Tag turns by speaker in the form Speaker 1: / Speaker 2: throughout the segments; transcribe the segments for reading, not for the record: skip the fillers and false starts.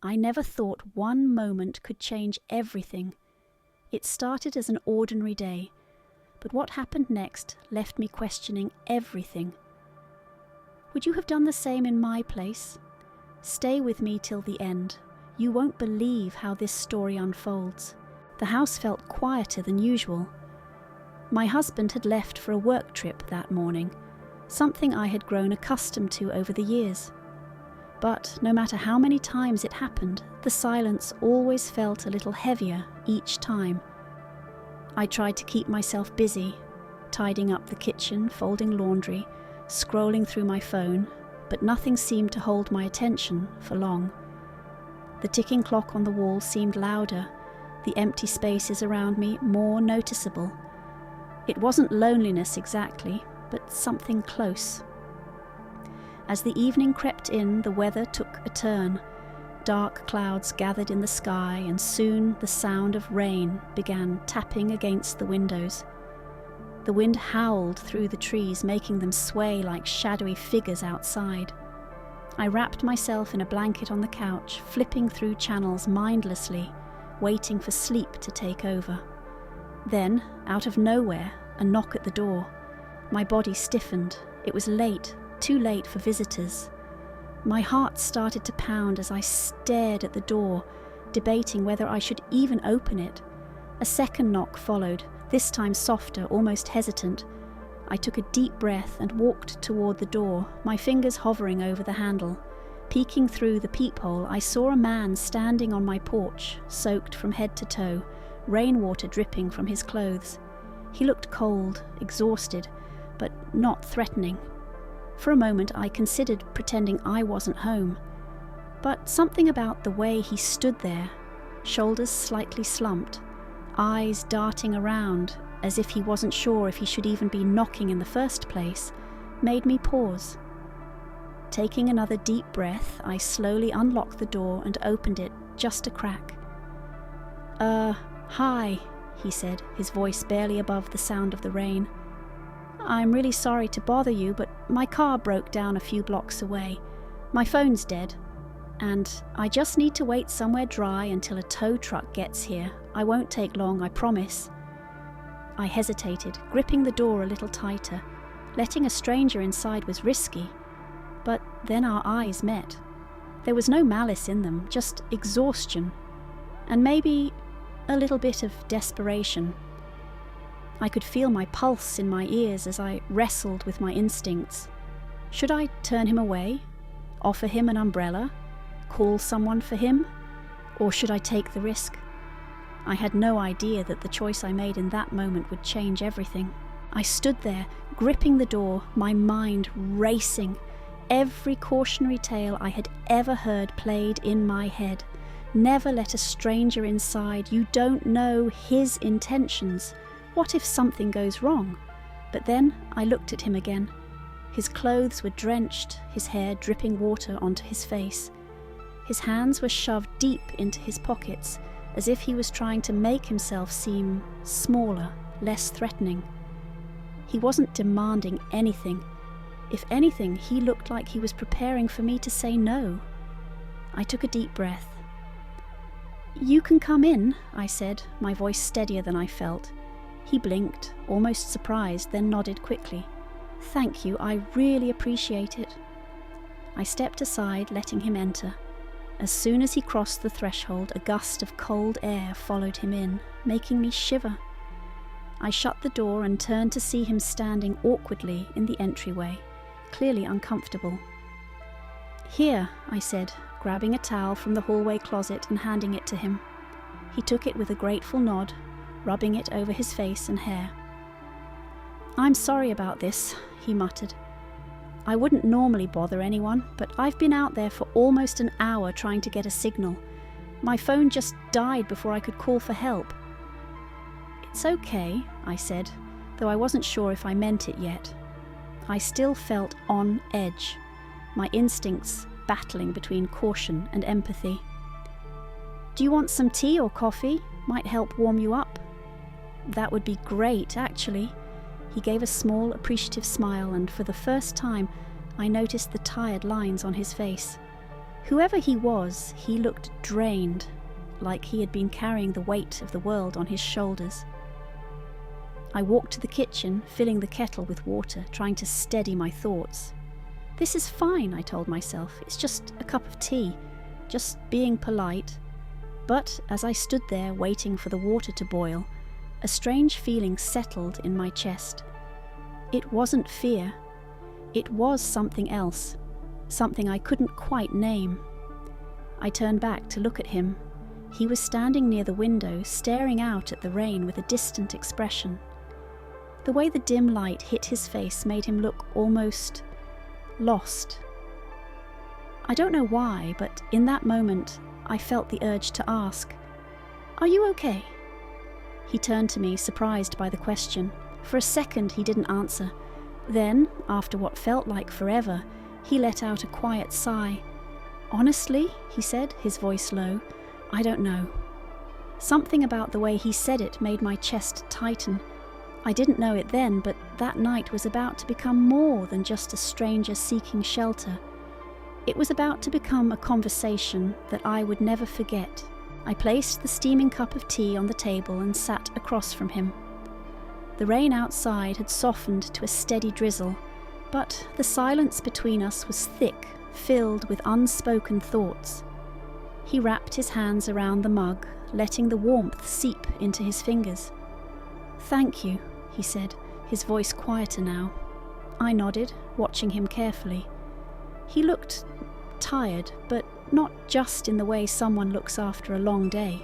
Speaker 1: I never thought one moment could change everything. It started as an ordinary day, but what happened next left me questioning everything. Would you have done the same in my place? Stay with me till the end. You won't believe how this story unfolds. The house felt quieter than usual. My husband had left for a work trip that morning, something I had grown accustomed to over the years. But no matter how many times it happened, the silence always felt a little heavier each time. I tried to keep myself busy, tidying up the kitchen, folding laundry, scrolling through my phone, but nothing seemed to hold my attention for long. The ticking clock on the wall seemed louder, the empty spaces around me more noticeable. It wasn't loneliness exactly, but something close. As the evening crept in, the weather took a turn. Dark clouds gathered in the sky, and soon the sound of rain began tapping against the windows. The wind howled through the trees, making them sway like shadowy figures outside. I wrapped myself in a blanket on the couch, flipping through channels mindlessly, waiting for sleep to take over. Then, out of nowhere, a knock at the door. My body stiffened. It was late, too late for visitors. My heart started to pound as I stared at the door, debating whether I should even open it. A second knock followed, this time softer, almost hesitant. I took a deep breath and walked toward the door, my fingers hovering over the handle. Peeking through the peephole, I saw a man standing on my porch, soaked from head to toe, rainwater dripping from his clothes. He looked cold, exhausted, but not threatening. For a moment I considered pretending I wasn't home. But something about the way he stood there, shoulders slightly slumped, eyes darting around as if he wasn't sure if he should even be knocking in the first place, made me pause. Taking another deep breath, I slowly unlocked the door and opened it just a crack. Hi, he said, his voice barely above the sound of the rain. I'm really sorry to bother you, but my car broke down a few blocks away. My phone's dead, and I just need to wait somewhere dry until a tow truck gets here. I won't take long, I promise. I hesitated, gripping the door a little tighter. Letting a stranger inside was risky, but then our eyes met. There was no malice in them, just exhaustion, and maybe a little bit of desperation. I could feel my pulse in my ears as I wrestled with my instincts. Should I turn him away? Offer him an umbrella? Call someone for him? Or should I take the risk? I had no idea that the choice I made in that moment would change everything. I stood there, gripping the door, my mind racing. Every cautionary tale I had ever heard played in my head. Never let a stranger inside. You don't know his intentions. What if something goes wrong? But then I looked at him again. His clothes were drenched, his hair dripping water onto his face. His hands were shoved deep into his pockets, as if he was trying to make himself seem smaller, less threatening. He wasn't demanding anything. If anything, he looked like he was preparing for me to say no. I took a deep breath. "You can come in," I said, my voice steadier than I felt. He blinked, almost surprised, then nodded quickly. "Thank you, I really appreciate it." I stepped aside, letting him enter. As soon as he crossed the threshold, a gust of cold air followed him in, making me shiver. I shut the door and turned to see him standing awkwardly in the entryway, clearly uncomfortable. "Here," I said, grabbing a towel from the hallway closet and handing it to him. He took it with a grateful nod, rubbing it over his face and hair. "I'm sorry about this," he muttered. "I wouldn't normally bother anyone, but I've been out there for almost an hour trying to get a signal. My phone just died before I could call for help." "It's okay," I said, though I wasn't sure if I meant it yet. I still felt on edge, my instincts battling between caution and empathy. "Do you want some tea or coffee? Might help warm you up." "That would be great, actually." He gave a small, appreciative smile, and for the first time, I noticed the tired lines on his face. Whoever he was, he looked drained, like he had been carrying the weight of the world on his shoulders. I walked to the kitchen, filling the kettle with water, trying to steady my thoughts. This is fine, I told myself. It's just a cup of tea, just being polite. But as I stood there waiting for the water to boil, a strange feeling settled in my chest. It wasn't fear. It was something else, something I couldn't quite name. I turned back to look at him. He was standing near the window, staring out at the rain with a distant expression. The way the dim light hit his face made him look almost lost. I don't know why, but in that moment, I felt the urge to ask, "Are you okay?" He turned to me, surprised by the question. For a second, he didn't answer. Then, after what felt like forever, he let out a quiet sigh. "Honestly," he said, his voice low, "I don't know." Something about the way he said it made my chest tighten. I didn't know it then, but that night was about to become more than just a stranger seeking shelter. It was about to become a conversation that I would never forget. I placed the steaming cup of tea on the table and sat across from him. The rain outside had softened to a steady drizzle, but the silence between us was thick, filled with unspoken thoughts. He wrapped his hands around the mug, letting the warmth seep into his fingers. "Thank you," he said, his voice quieter now. I nodded, watching him carefully. He looked tired, but not just in the way someone looks after a long day.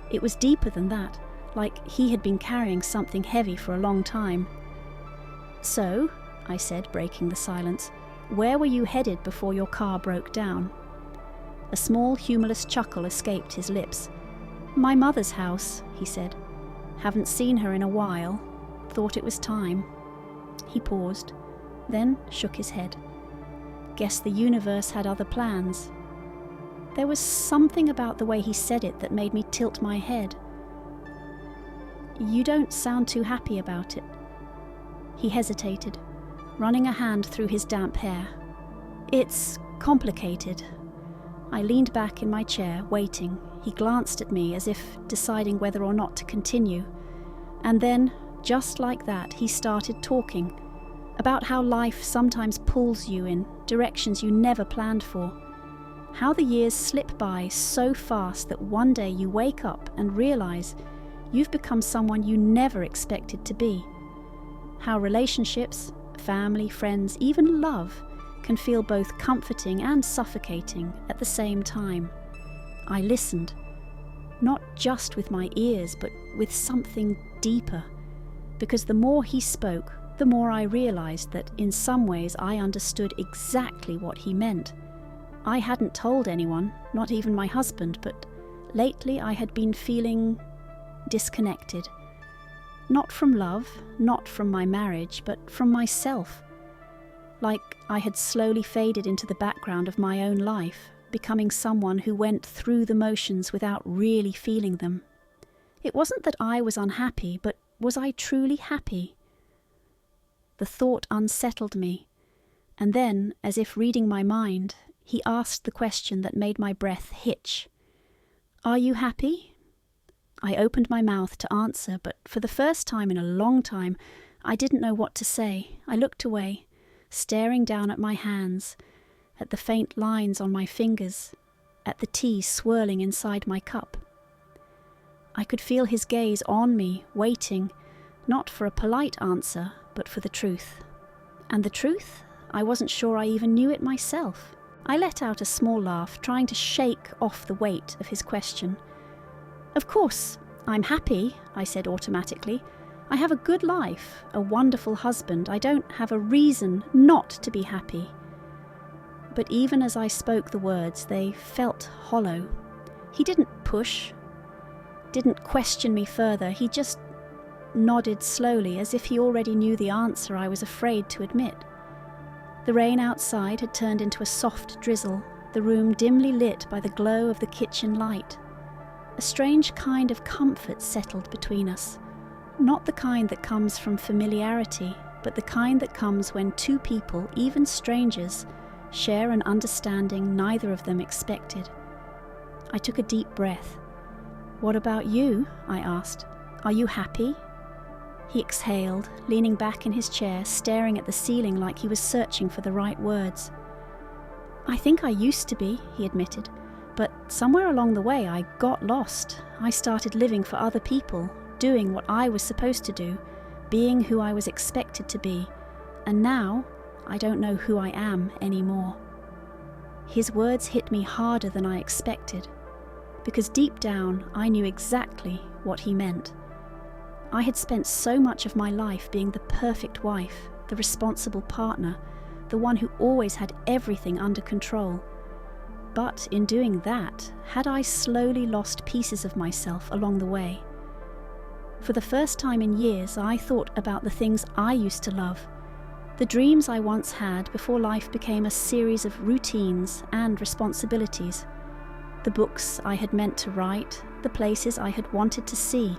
Speaker 1: It was deeper than that, like he had been carrying something heavy for a long time. "So," I said, breaking the silence, "where were you headed before your car broke down?" A small, humorless chuckle escaped his lips. "My mother's house," he said. "Haven't seen her in a while. Thought it was time." He paused, then shook his head. "Guess the universe had other plans." There was something about the way he said it that made me tilt my head. "You don't sound too happy about it." He hesitated, running a hand through his damp hair. "It's complicated." I leaned back in my chair, waiting. He glanced at me as if deciding whether or not to continue. And then, just like that, he started talking about how life sometimes pulls you in directions you never planned for. How the years slip by so fast that one day you wake up and realize you've become someone you never expected to be. How relationships, family, friends, even love, can feel both comforting and suffocating at the same time. I listened, not just with my ears, but with something deeper, because the more he spoke, the more I realized that in some ways I understood exactly what he meant. I hadn't told anyone, not even my husband, but lately I had been feeling disconnected. Not from love, not from my marriage, but from myself. Like I had slowly faded into the background of my own life, becoming someone who went through the motions without really feeling them. It wasn't that I was unhappy, but was I truly happy? The thought unsettled me, and then, as if reading my mind, he asked the question that made my breath hitch. "Are you happy?" I opened my mouth to answer, but for the first time in a long time, I didn't know what to say. I looked away, staring down at my hands, at the faint lines on my fingers, at the tea swirling inside my cup. I could feel his gaze on me, waiting, not for a polite answer, but for the truth. And the truth? I wasn't sure I even knew it myself. I let out a small laugh, trying to shake off the weight of his question. "Of course, I'm happy," I said automatically. "I have a good life, a wonderful husband. I don't have a reason not to be happy." But even as I spoke the words, they felt hollow. He didn't push, didn't question me further. He just nodded slowly, as if he already knew the answer I was afraid to admit. The rain outside had turned into a soft drizzle, the room dimly lit by the glow of the kitchen light. A strange kind of comfort settled between us, not the kind that comes from familiarity, but the kind that comes when two people, even strangers, share an understanding neither of them expected. I took a deep breath. "What about you?" I asked. "Are you happy?" He exhaled, leaning back in his chair, staring at the ceiling like he was searching for the right words. "I think I used to be," he admitted, "but somewhere along the way I got lost. I started living for other people, doing what I was supposed to do, being who I was expected to be, and now I don't know who I am anymore." His words hit me harder than I expected, because deep down I knew exactly what he meant. I had spent so much of my life being the perfect wife, the responsible partner, the one who always had everything under control. But in doing that, had I slowly lost pieces of myself along the way? For the first time in years, I thought about the things I used to love, the dreams I once had before life became a series of routines and responsibilities, the books I had meant to write, the places I had wanted to see,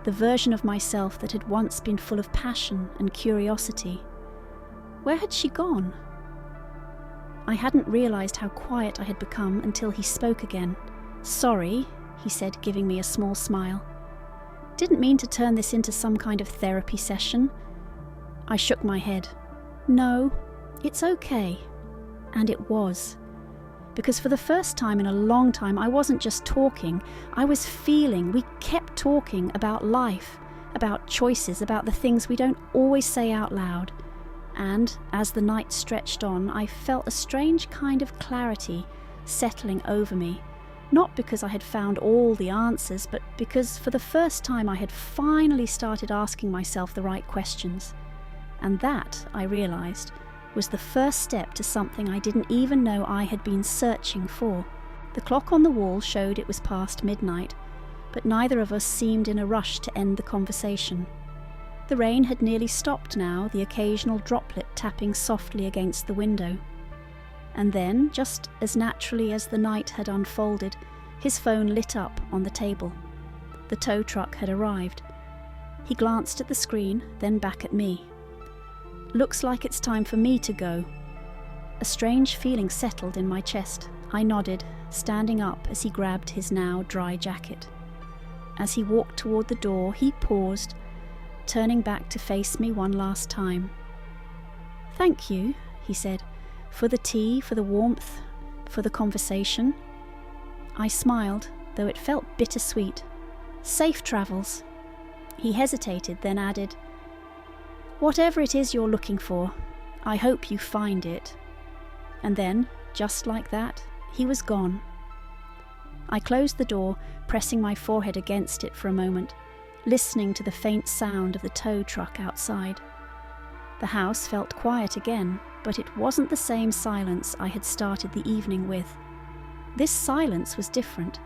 Speaker 1: the version of myself that had once been full of passion and curiosity. Where had she gone? I hadn't realized how quiet I had become until he spoke again. "Sorry," he said, giving me a small smile. "Didn't mean to turn this into some kind of therapy session." I shook my head. "No, it's okay." And it was. Because for the first time in a long time, I wasn't just talking, I was feeling. We kept talking about life, about choices, about the things we don't always say out loud. And as the night stretched on, I felt a strange kind of clarity settling over me. Not because I had found all the answers, but because for the first time I had finally started asking myself the right questions. And that, I realized, was the first step to something I didn't even know I had been searching for. The clock on the wall showed it was past midnight, but neither of us seemed in a rush to end the conversation. The rain had nearly stopped now, the occasional droplet tapping softly against the window. And then, just as naturally as the night had unfolded, his phone lit up on the table. The tow truck had arrived. He glanced at the screen, then back at me. "Looks like it's time for me to go." A strange feeling settled in my chest. I nodded, standing up as he grabbed his now dry jacket. As he walked toward the door, he paused, turning back to face me one last time. "Thank you," he said, "for the tea, for the warmth, for the conversation." I smiled, though it felt bittersweet. "Safe travels." He hesitated, then added, "Whatever it is you're looking for, I hope you find it." And then, just like that, he was gone. I closed the door, pressing my forehead against it for a moment, listening to the faint sound of the tow truck outside. The house felt quiet again, but it wasn't the same silence I had started the evening with. This silence was different.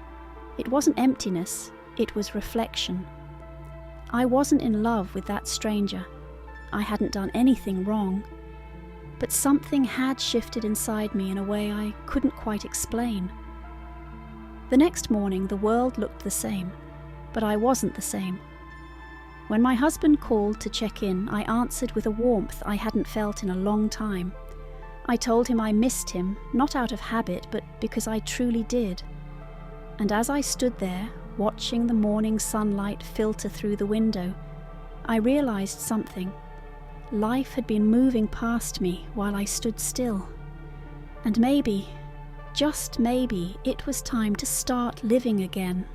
Speaker 1: It wasn't emptiness, it was reflection. I wasn't in love with that stranger. I hadn't done anything wrong. But something had shifted inside me in a way I couldn't quite explain. The next morning, the world looked the same, but I wasn't the same. When my husband called to check in, I answered with a warmth I hadn't felt in a long time. I told him I missed him, not out of habit, but because I truly did. And as I stood there, watching the morning sunlight filter through the window, I realized something. Life had been moving past me while I stood still. And maybe, just maybe, it was time to start living again.